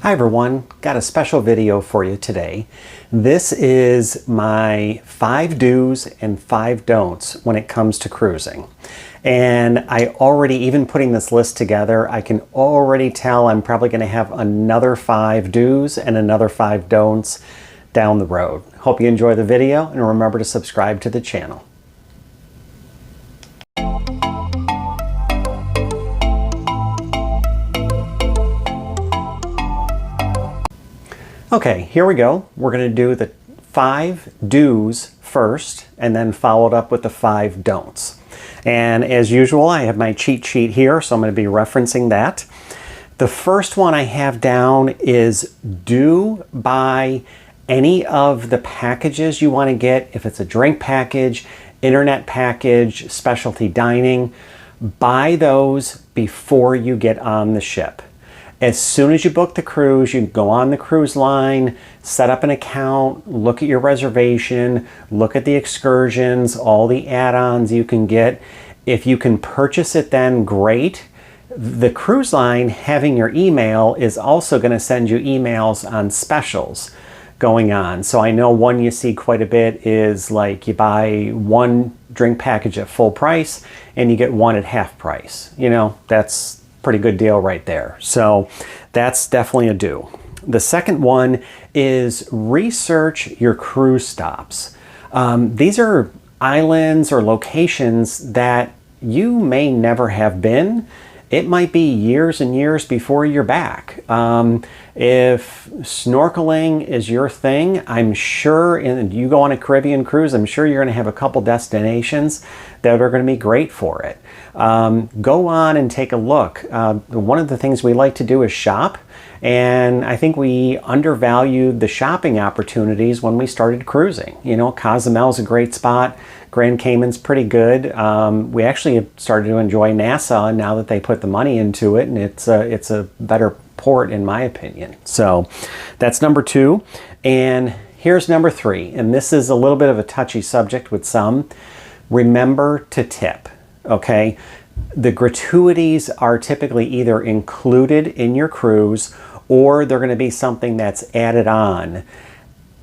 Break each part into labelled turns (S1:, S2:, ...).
S1: Hi everyone, got a special video for you today. This is my 5 do's and 5 don'ts when it comes to cruising. And I already, even putting this list together, I can already tell I'm probably going to have another 5 do's and another 5 don'ts down the road. Hope you enjoy the video and remember to subscribe to the channel. Okay, here we go. We're going to do the 5 do's first and then followed up with the 5 don'ts. And as usual, I have my cheat sheet here, so I'm going to be referencing that. The first one I have down is do buy any of the packages you want to get. If it's a drink package, internet package, specialty dining, buy those before you get on the ship. As soon as you book the cruise, you go on the cruise line, set up an account, look at your reservation, look at the excursions, all the add-ons you can get. If you can purchase it then, great. The cruise line having your email is also going to send you emails on specials going on. So I know one you see quite a bit is like you buy 1 drink package at full price and you get 1 at half price. You know, that's pretty good deal right there. So that's definitely a do. The second one is research your cruise stops. These are islands or locations that you may never have been. It might be years and years before you're back. If snorkeling is your thing, I'm sure, and you go on a Caribbean cruise, I'm sure you're going to have a couple destinations that are going to be great for it. Go on and take a look. One of the things we like to do is shop, and I think we undervalued the shopping opportunities when we started cruising. You know, Cozumel's a great spot. Grand Cayman's pretty good. We actually have started to enjoy Nassau now that they put the money into it, and it's a better port in my opinion. So that's number 2. And here's number 3, and this is a little bit of a touchy subject with some. Remember to tip, okay? The gratuities are typically either included in your cruise or they're going to be something that's added on.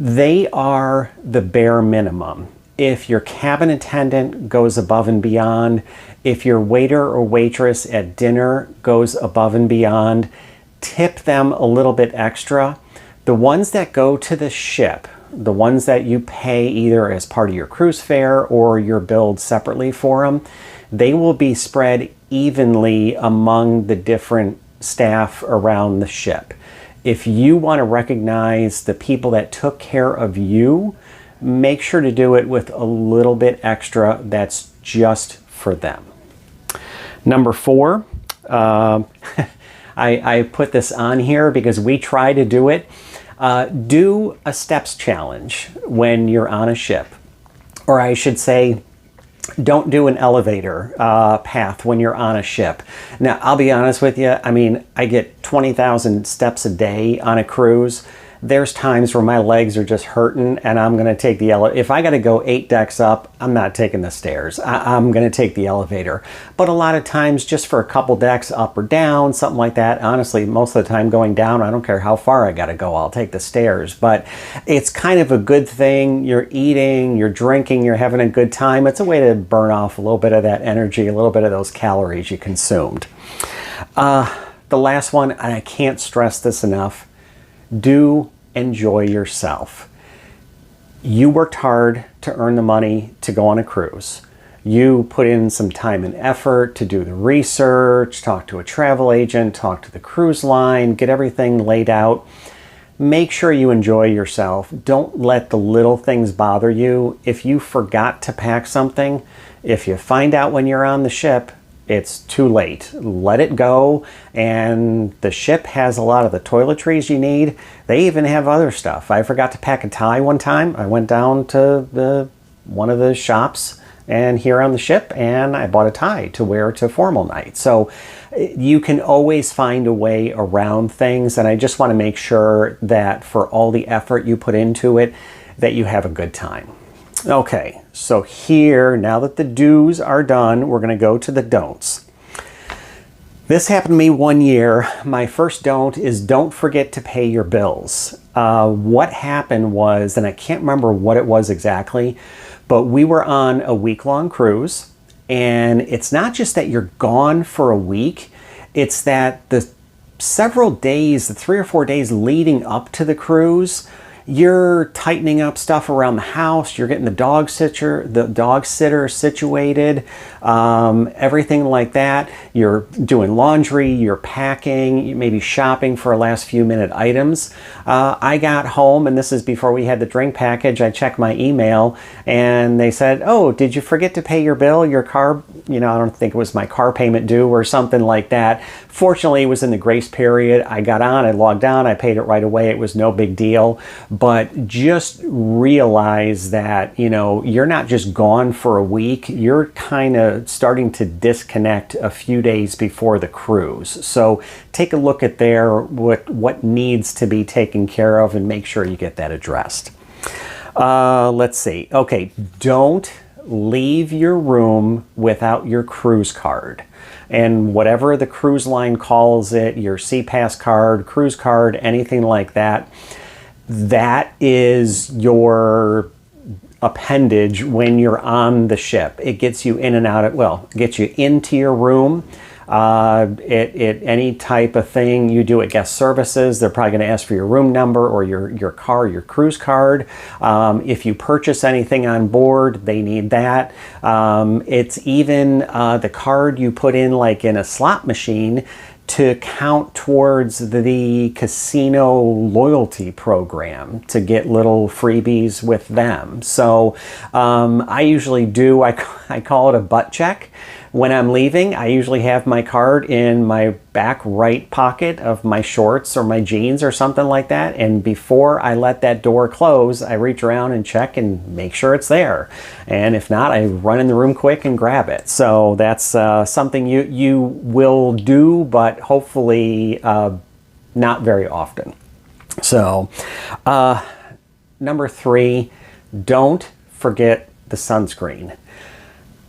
S1: They are the bare minimum. If your cabin attendant goes above and beyond, if your waiter or waitress at dinner goes above and beyond, tip them a little bit extra. The ones that go to the ship, the ones that you pay either as part of your cruise fare or you're billed separately for them, they will be spread evenly among the different staff around the ship. If you want to recognize the people that took care of you, make sure to do it with a little bit extra that's just for them. Number 4, I put this on here because we try to do it. Do a steps challenge when you're on a ship. Or I should say, don't do an elevator path when you're on a ship. Now, I'll be honest with you. I mean, I get 20,000 steps a day on a cruise. There's times where my legs are just hurting and I'm going to take the elevator. If I got to go 8 decks up, I'm not taking the stairs. I'm going to take the elevator. But a lot of times just for a couple decks up or down, something like that, honestly, most of the time going down, I don't care how far I got to go, I'll take the stairs. But it's kind of a good thing. You're eating, you're drinking, you're having a good time. It's a way to burn off a little bit of that energy, a little bit of those calories you consumed. The last one, and I can't stress this enough, do enjoy yourself. You worked hard to earn the money to go on a cruise. You put in some time and effort to do the research, talk to a travel agent, talk to the cruise line, get everything laid out. Make sure you enjoy yourself. Don't let the little things bother you. If you forgot to pack something, if you find out when you're on the ship, it's too late. Let it go. And the ship has a lot of the toiletries you need. They even have other stuff. I forgot to pack a tie one time. I went down to one of the shops and here on the ship and I bought a tie to wear to formal night. So you can always find a way around things. And I just want to make sure that for all the effort you put into it, that you have a good time. Okay, so here, now that the do's are done, we're going to go to the don'ts. This happened to me one year. My first don't is don't forget to pay your bills. What happened was, and I can't remember what it was exactly, but we were on a week-long cruise, and it's not just that you're gone for a week, it's that the several days, the 3 or 4 days leading up to the cruise, you're tightening up stuff around the house, you're getting the dog sitter situated, everything like that. You're doing laundry, you're packing, you may be shopping for last few minute items. I got home, and this is before we had the drink package, I checked my email, and they said, oh, did you forget to pay your bill? Your car, I don't think it was my car payment due or something like that. Fortunately, it was in the grace period. I got on, I logged on, I paid it right away. It was no big deal. But just realize that, you're not just gone for a week. You're kind of starting to disconnect a few days before the cruise. So take a look at what needs to be taken care of and make sure you get that addressed. Let's see. Okay, don't leave your room without your cruise card. And whatever the cruise line calls it, your SeaPass card, cruise card, anything like that, that is your appendage when you're on the ship. It gets you in and out of, gets you into your room. Any type of thing you do at guest services, they're probably going to ask for your room number or your cruise card. If you purchase anything on board, they need that. It's even the card you put in like in a slot machine to count towards the casino loyalty program to get little freebies with them. So I usually do, I call it a butt check. When I'm leaving, I usually have my card in my back right pocket of my shorts or my jeans or something like that. And before I let that door close, I reach around and check and make sure it's there. And if not, I run in the room quick and grab it. So that's something you will do, but hopefully not very often. So number 3, don't forget the sunscreen.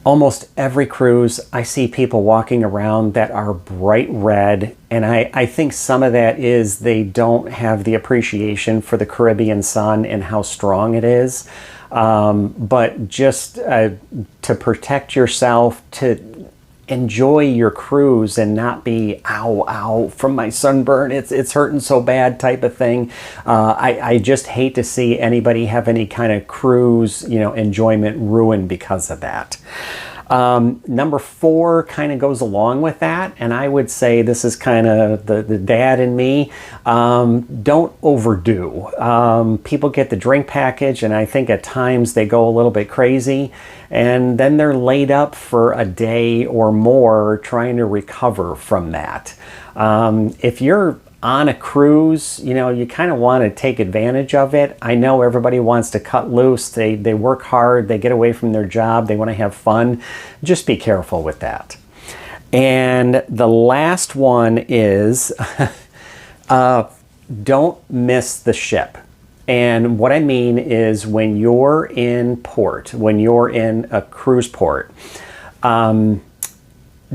S1: Almost every cruise, I see people walking around that are bright red, and I think some of that is they don't have the appreciation for the Caribbean sun and how strong it is. But just to protect yourself, to enjoy your cruise and not be ow from my sunburn, it's hurting so bad type of thing. I just hate to see anybody have any kind of cruise enjoyment ruined because of that. Number 4 kind of goes along with that, and I would say this is kind of the dad in me. Don't overdo. People get the drink package, and I think at times they go a little bit crazy, and then they're laid up for a day or more trying to recover from that. If you're on a cruise, you kind of want to take advantage of it. I know everybody wants to cut loose. They work hard. They get away from their job. They want to have fun. Just be careful with that. And the last one is don't miss the ship. And what I mean is when you're in port, when you're in a cruise port,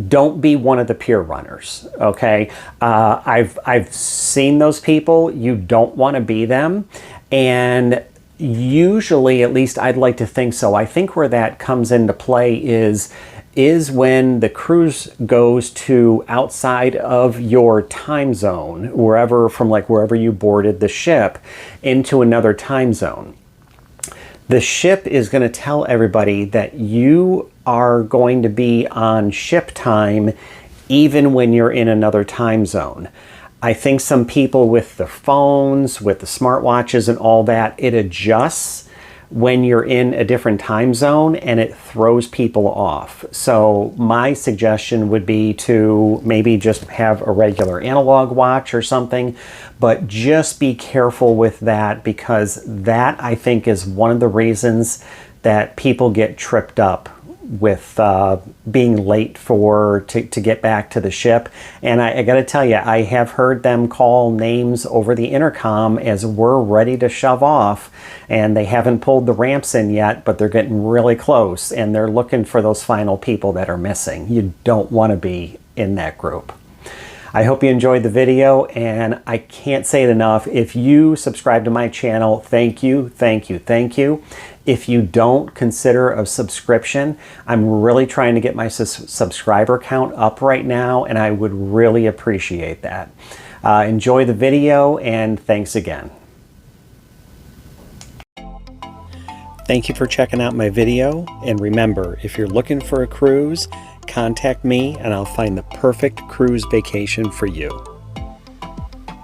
S1: don't be one of the pier runners, okay? I've seen those people. You don't want to be them. And usually, at least I'd like to think so, I think where that comes into play is when the cruise goes to outside of your time zone, wherever you boarded the ship, into another time zone. The ship is going to tell everybody that you are going to be on ship time even when you're in another time zone. I think some people with the phones, with the smartwatches and all that, it adjusts when you're in a different time zone and it throws people off. So my suggestion would be to maybe just have a regular analog watch or something, but just be careful with that, because that, I think, is one of the reasons that people get tripped up with being late to get back to the ship. And I got to tell you, I have heard them call names over the intercom as we're ready to shove off, and they haven't pulled the ramps in yet, but they're getting really close, and they're looking for those final people that are missing. You don't want to be in that group. I hope you enjoyed the video, and I can't say it enough. If you subscribe to my channel, thank you, thank you, thank you. If you don't, consider a subscription. I'm really trying to get my subscriber count up right now, and I would really appreciate that. Enjoy the video, and thanks again. Thank you for checking out my video, and remember, if you're looking for a cruise, contact me and I'll find the perfect cruise vacation for you.